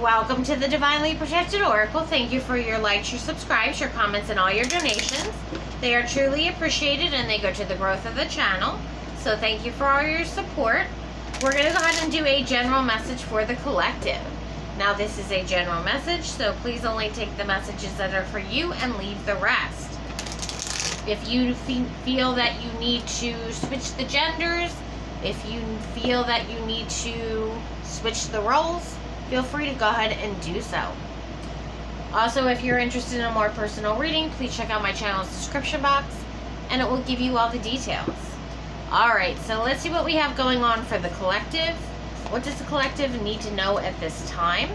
Welcome to the Divinely Protected Oracle. Thank you for your likes, your subscribes, your comments, and all your donations. They are truly appreciated and they go to the growth of the channel. So thank you for all your support. We're going to go ahead and do a general message for the collective. Now this is a general message, so please only take the messages that are for you and leave the rest. If you feel that you need to switch the genders, if you feel that you need to switch the roles, feel free to go ahead and do so. Also, if you're interested in a more personal reading, please check out my channel's description box and it will give you all the details. Alright, so let's see what we have going on for the collective. What does the collective need to know at this time?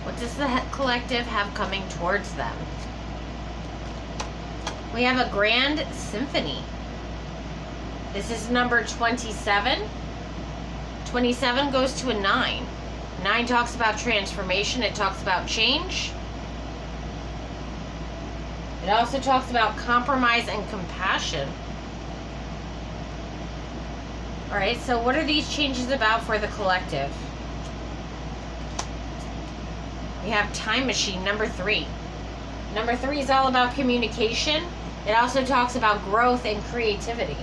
What does the collective have coming towards them? We have a grand symphony. This is number 27. 27 goes to a 9. 9 talks about transformation. It talks about change. It also talks about compromise and compassion. Alright, so what are these changes about for the collective? We have Time Machine, number 3. Number 3 is all about communication. It also talks about growth and creativity.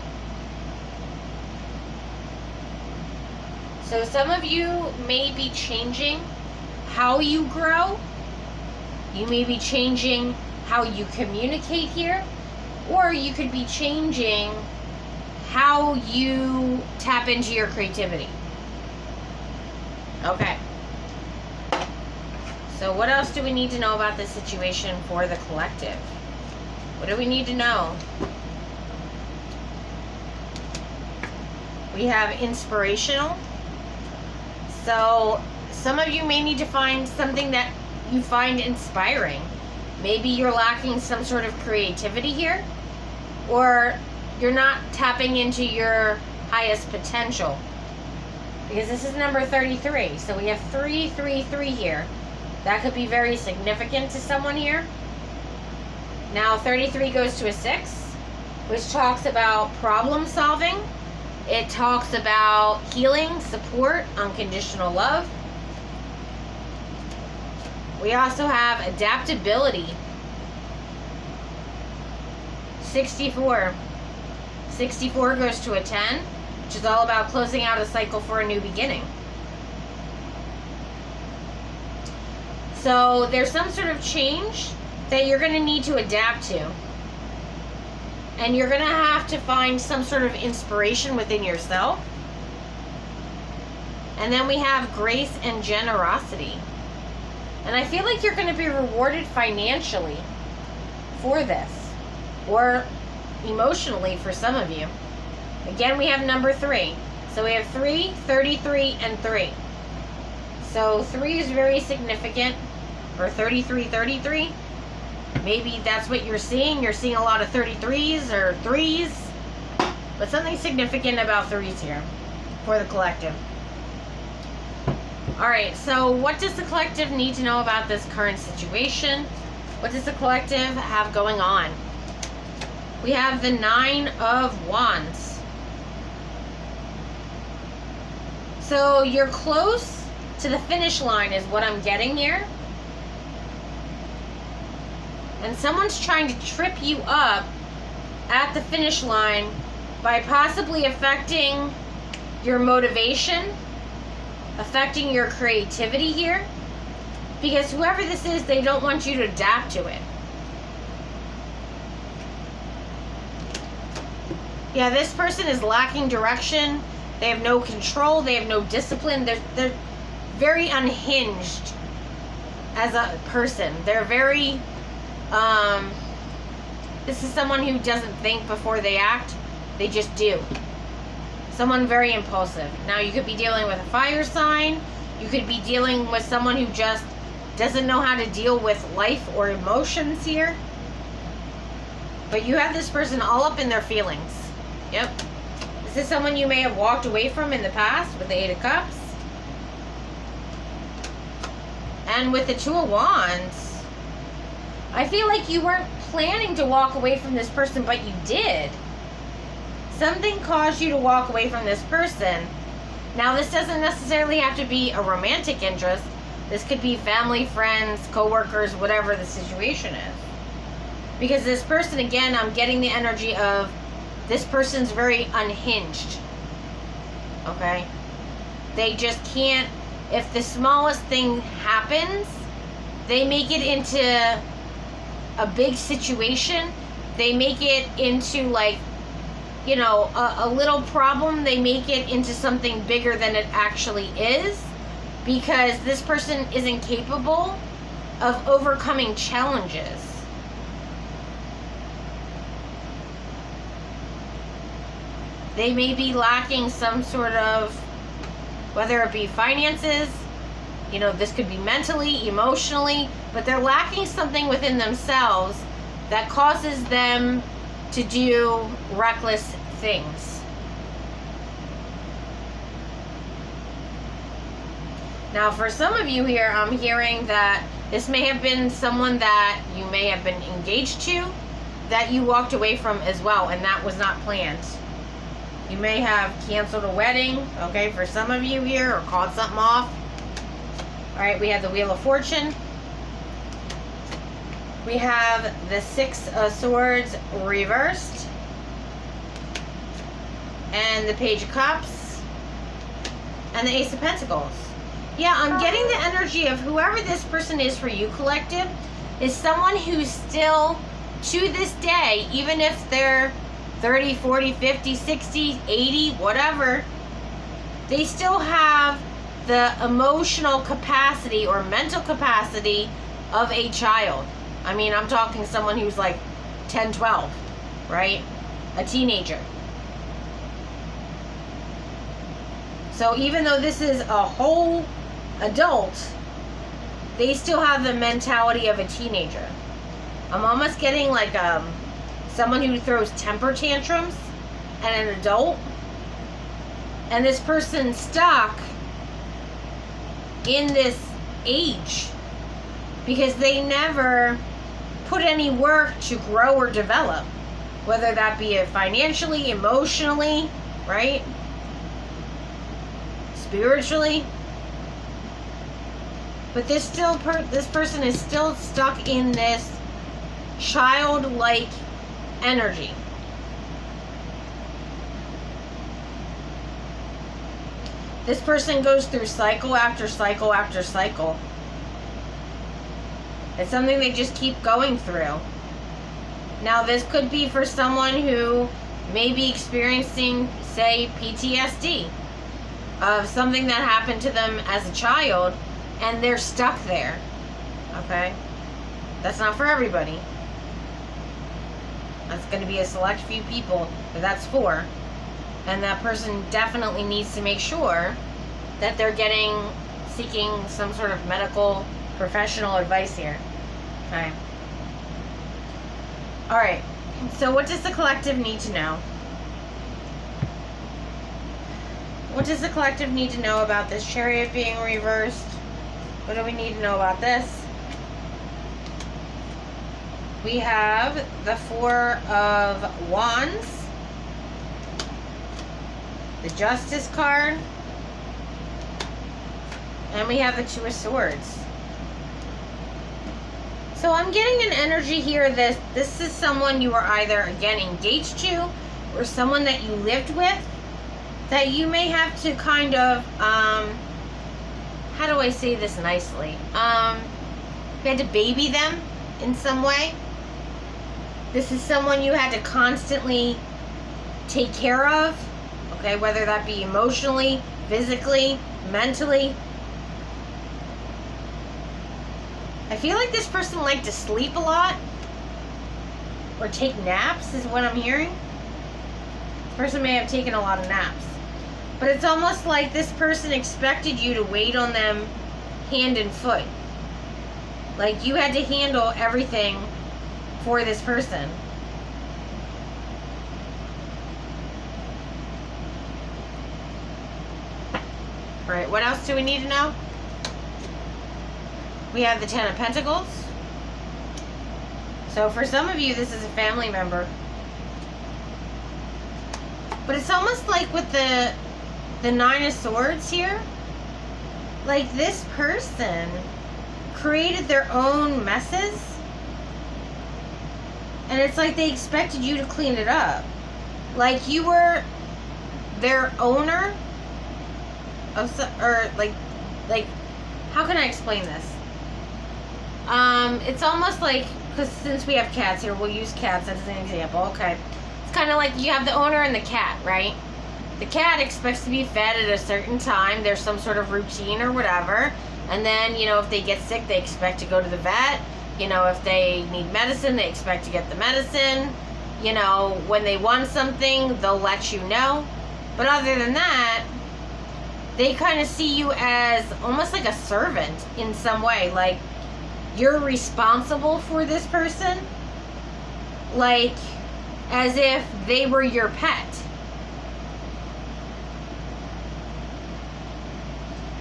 So some of you may be changing how you grow. You may be changing how you communicate here. Or you could be changing how you tap into your creativity. Okay. So what else do we need to know about this situation for the collective? What do we need to know? We have inspirational. So some of you may need to find something that you find inspiring. Maybe you're lacking some sort of creativity here, or you're not tapping into your highest potential. Because this is number 33. So we have 333 here. That could be very significant to someone here. Now 33 goes to a 6, which talks about problem solving. It talks about healing, support, unconditional love. We also have adaptability. 64. 64 goes to a 10, which is all about closing out a cycle for a new beginning. So there's some sort of change that you're going to need to adapt to. And you're going to have to find some sort of inspiration within yourself. And then we have grace and generosity. And I feel like you're going to be rewarded financially for this. Or emotionally for some of you. Again, we have number 3. So we have 3, 33, and 3. So 3 is very significant. Or 33, 33. Maybe that's what you're seeing. You're seeing a lot of 33s or 3s. But something significant about 3s here for the collective. Alright, so what does the collective need to know about this current situation? What does the collective have going on? We have the 9 of Wands. So you're close to the finish line is what I'm getting here. And someone's trying to trip you up at the finish line by possibly affecting your motivation, affecting your creativity here. Because whoever this is, they don't want you to adapt to it. Yeah, this person is lacking direction. They have no control. They have no discipline. They're very unhinged as a person. They're very... this is someone who doesn't think before they act. They just do. Someone very impulsive. Now, you could be dealing with a fire sign. You could be dealing with someone who just doesn't know how to deal with life or emotions here. But you have this person all up in their feelings. Yep. This is someone you may have walked away from in the past with the 8 of Cups. And with the 2 of Wands, I feel like you weren't planning to walk away from this person, but you did. Something caused you to walk away from this person Now, this doesn't necessarily have to be a romantic interest. This could be family, friends, co-workers, whatever the situation is. Because this person, again, I'm getting the energy of this person's very unhinged. Okay? They just can't, if the smallest thing happens, they make it into a big situation. They make it into, like, you know, a little problem. They make it into something bigger than it actually is, because this person isn't capable of overcoming challenges. They may be lacking some sort of, whether it be finances, you know, this could be mentally, emotionally, but they're lacking something within themselves that causes them to do reckless things. Now, for some of you here, I'm hearing that this may have been someone that you may have been engaged to, that you walked away from as well, and that was not planned. You may have canceled a wedding, okay, for some of you here, or called something off. All right, we have the Wheel of Fortune. We have the Six of Swords reversed. And the Page of Cups. And the Ace of Pentacles. Yeah, I'm getting the energy of whoever this person is for you, collective, is someone who's still, to this day, even if they're 30, 40, 50, 60, 80, whatever, they still have the emotional capacity or mental capacity of a child. I mean, I'm talking someone who's like 10, 12, right? A teenager. So even though this is a whole adult, they still have the mentality of a teenager. I'm almost getting like someone who throws temper tantrums and an adult. And this person's stuck in this age because they never put any work to grow or develop, whether that be financially, emotionally, right? Spiritually. But this person is still stuck in this childlike energy. This person goes through cycle after cycle after cycle. It's something they just keep going through. Now, this could be for someone who may be experiencing, say, PTSD of something that happened to them as a child, and they're stuck there. Okay? That's not for everybody. That's going to be a select few people that that's for. And that person definitely needs to make sure that they're seeking some sort of medical professional advice here. Okay. Alright. So what does the collective need to know? What does the collective need to know about this Chariot being reversed? What do we need to know about this? We have the Four of Wands, the Justice card, and we have the Two of Swords. So I'm getting an energy here that this is someone you are either, again, engaged to, or someone that you lived with, that you may have to kind of, how do I say this nicely? You had to baby them in some way. This is someone you had to constantly take care of, okay, whether that be emotionally, physically, mentally. I feel like this person liked to sleep a lot or take naps is what I'm hearing. This person may have taken a lot of naps. But it's almost like this person expected you to wait on them hand and foot. Like you had to handle everything for this person. Alright, what else do we need to know? We have the Ten of Pentacles. So for some of you, this is a family member. But it's almost like with the the Nine of Swords here, like this person created their own messes, and it's like they expected you to clean it up. Like you were their owner of, or like, how can I explain this? It's almost like, because since we have cats here, we'll use cats as an example. Okay, it's kind of like you have the owner and the cat, right? The cat expects to be fed at a certain time. There's some sort of routine or whatever. And then, you know, if they get sick, they expect to go to the vet. You know, if they need medicine, they expect to get the medicine. You know, when they want something, they'll let you know. But other than that, they kind of see you as almost like a servant in some way. Like, you're responsible for this person. Like, as if they were your pet.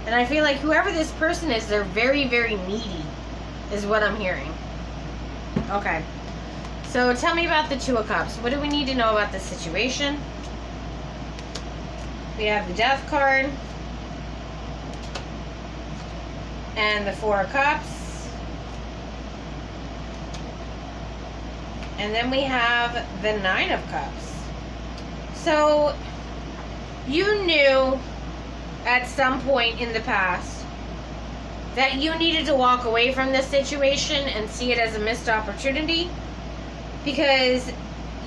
And I feel like whoever this person is, they're very, very needy, is what I'm hearing. Okay. So tell me about the Two of Cups. What do we need to know about this situation? We have the Death card. And the Four of Cups. And then we have the Nine of Cups. So, you knew at some point in the past that you needed to walk away from this situation and see it as a missed opportunity, because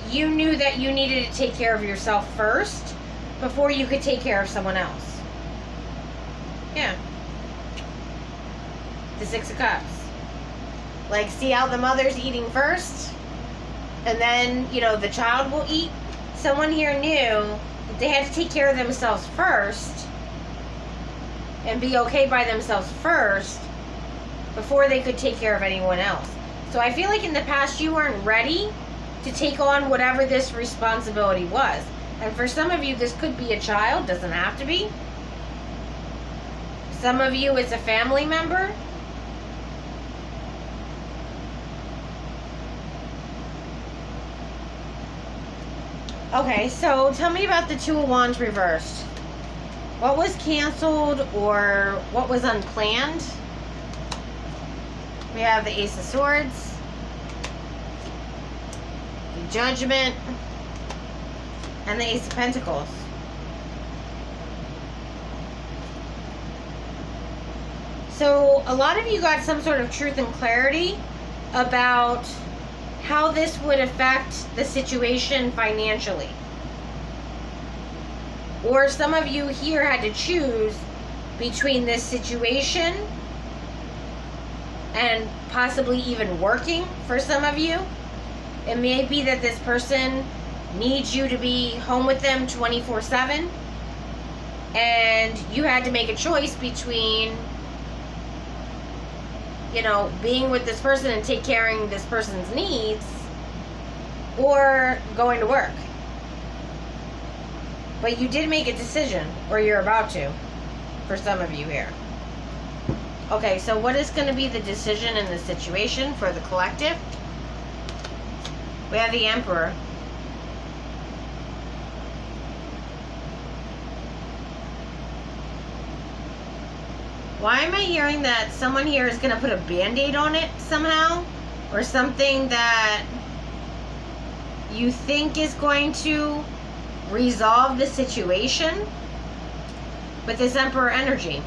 you knew that you needed to take care of yourself first before you could take care of someone else. Yeah. The Six of Cups. Like, see how the mother's eating first, and then, you know, the child will eat? Someone here knew that they had to take care of themselves first and be okay by themselves first before they could take care of anyone else. So I feel like in the past you weren't ready to take on whatever this responsibility was. And for some of you, this could be a child, doesn't have to be. Some of you, it's a family member. Okay, so tell me about the Two of Wands reversed. What was canceled or what was unplanned? We have the Ace of Swords, the Judgment, and the Ace of Pentacles. So a lot of you got some sort of truth and clarity about how this would affect the situation financially. Or some of you here had to choose between this situation and possibly even working for some of you. It may be that this person needs you to be home with them 24/7, and you had to make a choice between, you know, being with this person and take care of this person's needs, or going to work. But you did make a decision, or you're about to, for some of you here. Okay, so what is going to be the decision in the situation for the collective? We have the Emperor. Why am I hearing that someone here is going to put a Band-Aid on it somehow? Or something that you think is going to resolve the situation with this Emperor energy?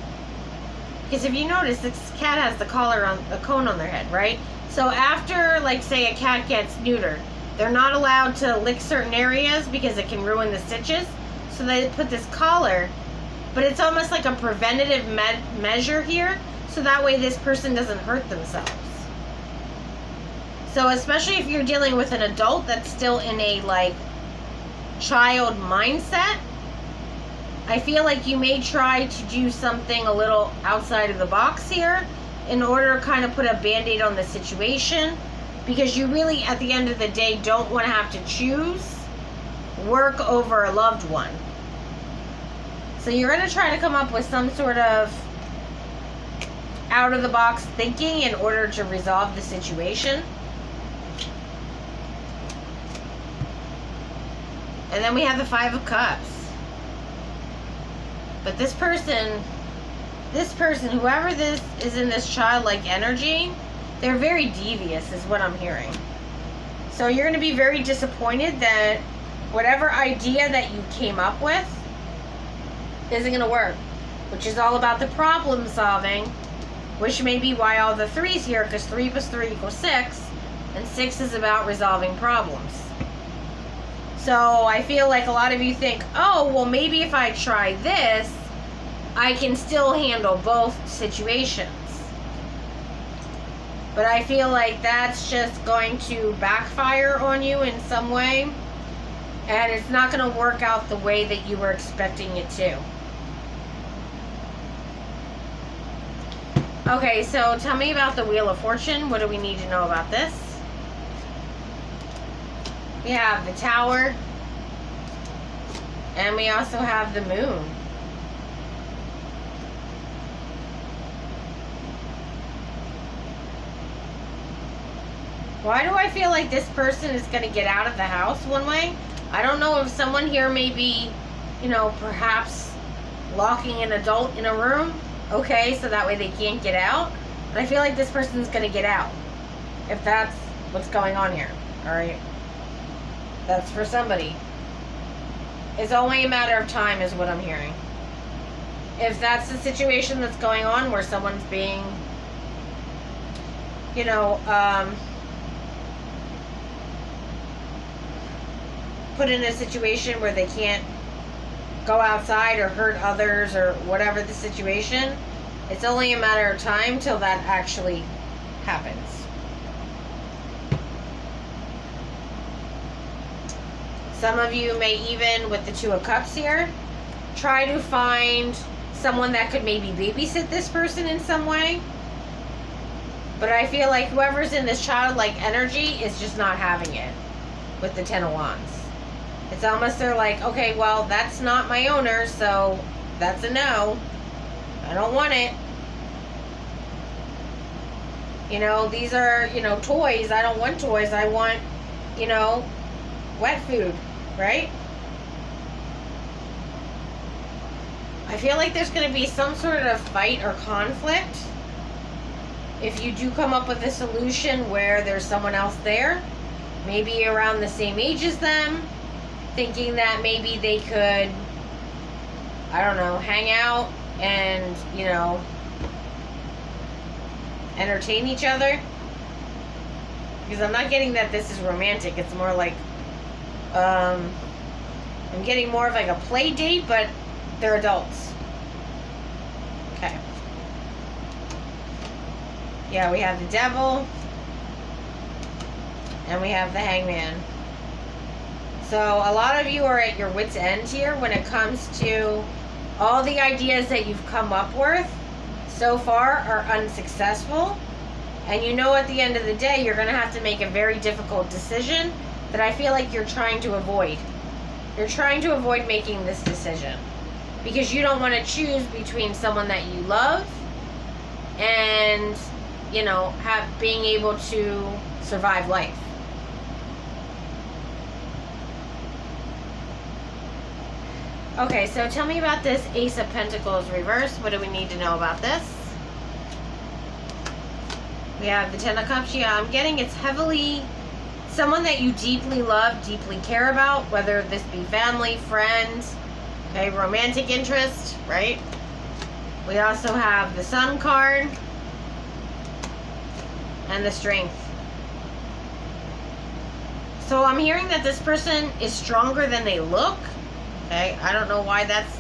Because if you notice, this cat has the collar on a cone on their head, right? So after, like, say a cat gets neutered, they're not allowed to lick certain areas because it can ruin the stitches. So they put this collar, but it's almost like a preventative measure here, so that way this person doesn't hurt themselves. So especially if you're dealing with an adult that's still in a, like, child mindset, I feel like you may try to do something a little outside of the box here in order to kind of put a Band-Aid on the situation, because you really, at the end of the day, don't want to have to choose work over a loved one. So you're going to try to come up with some sort of out-of-the-box thinking in order to resolve the situation. And then we have the Five of Cups. But this person, whoever this is in this childlike energy, they're very devious is what I'm hearing. So you're going to be very disappointed that whatever idea that you came up with isn't going to work, which is all about the problem solving, which may be why all the 3's here, because 3 plus 3 equals 6, and 6 is about resolving problems. So I feel like a lot of you think, oh, well, maybe if I try this, I can still handle both situations. But I feel like that's just going to backfire on you in some way, and it's not going to work out the way that you were expecting it to. Okay, so tell me about the Wheel of Fortune. What do we need to know about this? We have the Tower, and we also have the Moon. Why do I feel like this person is going to get out of the house one way? I don't know if someone here may be, perhaps locking an adult in a room. Okay, so that way they can't get out. But I feel like this person's going to get out. If that's what's going on here. Alright? That's for somebody. It's only a matter of time is what I'm hearing. If that's the situation that's going on where someone's being, put in a situation where they can't go outside or hurt others or whatever the situation, it's only a matter of time till that actually happens. Some of you may even, with the 2 of Cups here, try to find someone that could maybe babysit this person in some way. But I feel like whoever's in this childlike energy is just not having it with the 10 of Wands. It's almost they're like, okay, well, that's not my owner, so that's a no. I don't want it. These are, toys. I don't want toys. I want, wet food, right? I feel like there's going to be some sort of fight or conflict if you do come up with a solution where there's someone else there, maybe around the same age as them, thinking that maybe they could, I don't know, hang out and, entertain each other. Because I'm not getting that this is romantic. It's more like, I'm getting more of like a play date, but they're adults. Okay. Yeah, we have the Devil. And we have the Hangman. So a lot of you are at your wit's end here when it comes to all the ideas that you've come up with so far are unsuccessful. And at the end of the day, you're going to have to make a very difficult decision that I feel like you're trying to avoid. You're trying to avoid making this decision because you don't want to choose between someone that you love and, being able to survive life. Okay, so tell me about this Ace of Pentacles reverse. What do we need to know about this? We have the 10 of Cups. Yeah, I'm getting it's heavily someone that you deeply love, deeply care about, whether this be family, friends, okay, romantic interest, right? We also have the Sun card and the Strength. So I'm hearing that this person is stronger than they look. Okay, I don't know why that's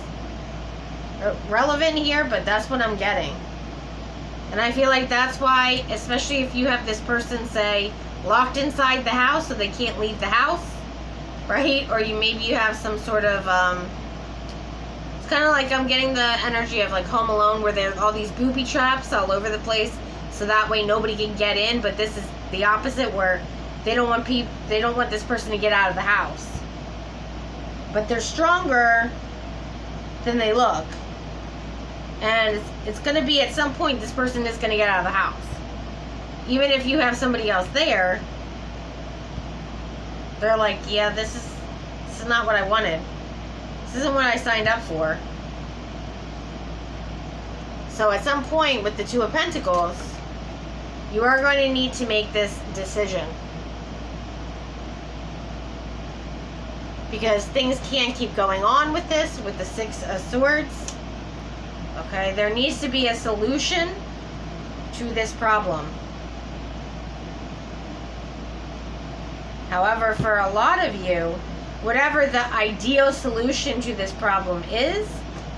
relevant here, but that's what I'm getting. And I feel like that's why, especially if you have this person, say, locked inside the house so they can't leave the house, right? Or maybe you have some sort of, it's kind of like I'm getting the energy of like Home Alone where there's all these booby traps all over the place so that way nobody can get in, but this is the opposite where they don't want this person to get out of the house. But they're stronger than they look. And it's going to be at some point this person is going to get out of the house. Even if you have somebody else there, they're like, yeah, this is not what I wanted. This isn't what I signed up for. So at some point with the Two of Pentacles, you are going to need to make this decision. Because things can't keep going on with this, with the Six of Swords. Okay, there needs to be a solution to this problem. However, for a lot of you, whatever the ideal solution to this problem is,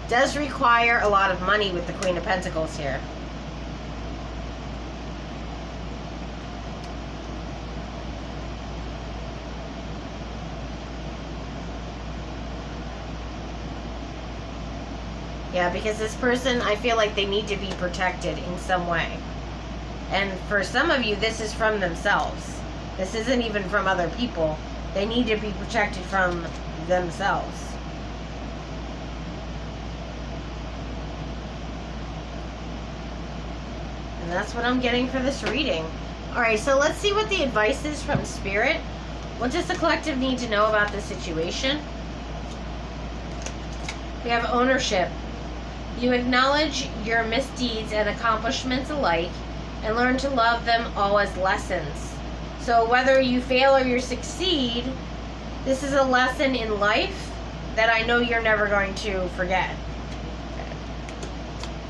does require a lot of money with the Queen of Pentacles here. Yeah, because this person, I feel like they need to be protected in some way. And for some of you, this is from themselves. This isn't even from other people. They need to be protected from themselves. And that's what I'm getting for this reading. Alright, so let's see what the advice is from Spirit. What does the collective need to know about this situation? We have ownership. You acknowledge your misdeeds and accomplishments alike and learn to love them all as lessons. So whether you fail or you succeed, this is a lesson in life that I know you're never going to forget.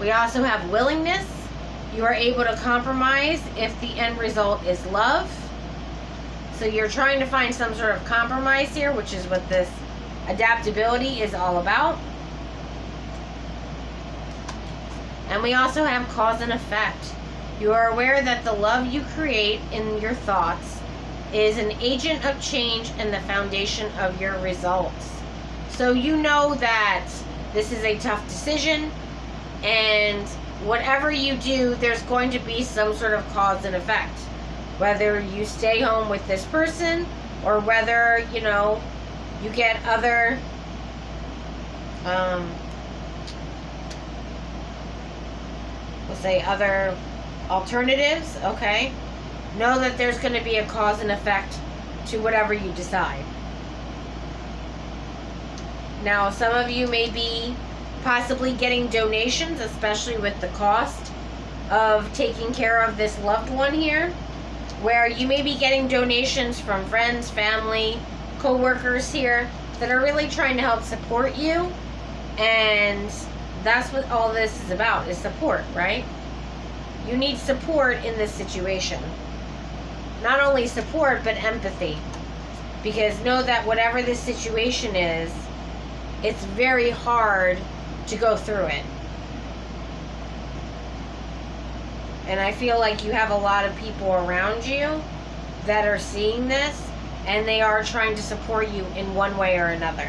We also have willingness. You are able to compromise if the end result is love. So you're trying to find some sort of compromise here, which is what this adaptability is all about. And we also have cause and effect. You are aware that the love you create in your thoughts is an agent of change and the foundation of your results. So you know that this is a tough decision, and whatever you do, there's going to be some sort of cause and effect. Whether you stay home with this person, or whether, you know, you get other we'll say other alternatives, okay? Know that there's going to be a cause and effect to whatever you decide. Now, some of you may be possibly getting donations, especially with the cost of taking care of this loved one here, where you may be getting donations from friends, family, co-workers here that are really trying to help support you. And that's what all this is about, is support, right? You need support in this situation. Not only support, but empathy. Because know that whatever this situation is, it's very hard to go through it. And I feel like you have a lot of people around you that are seeing this, and they are trying to support you in one way or another.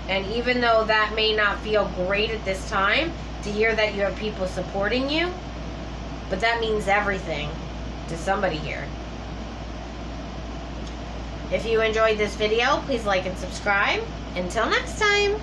And even though that may not feel great at this time to hear that you have people supporting you, but that means everything to somebody here. If you enjoyed this video, please like and subscribe. Until next time.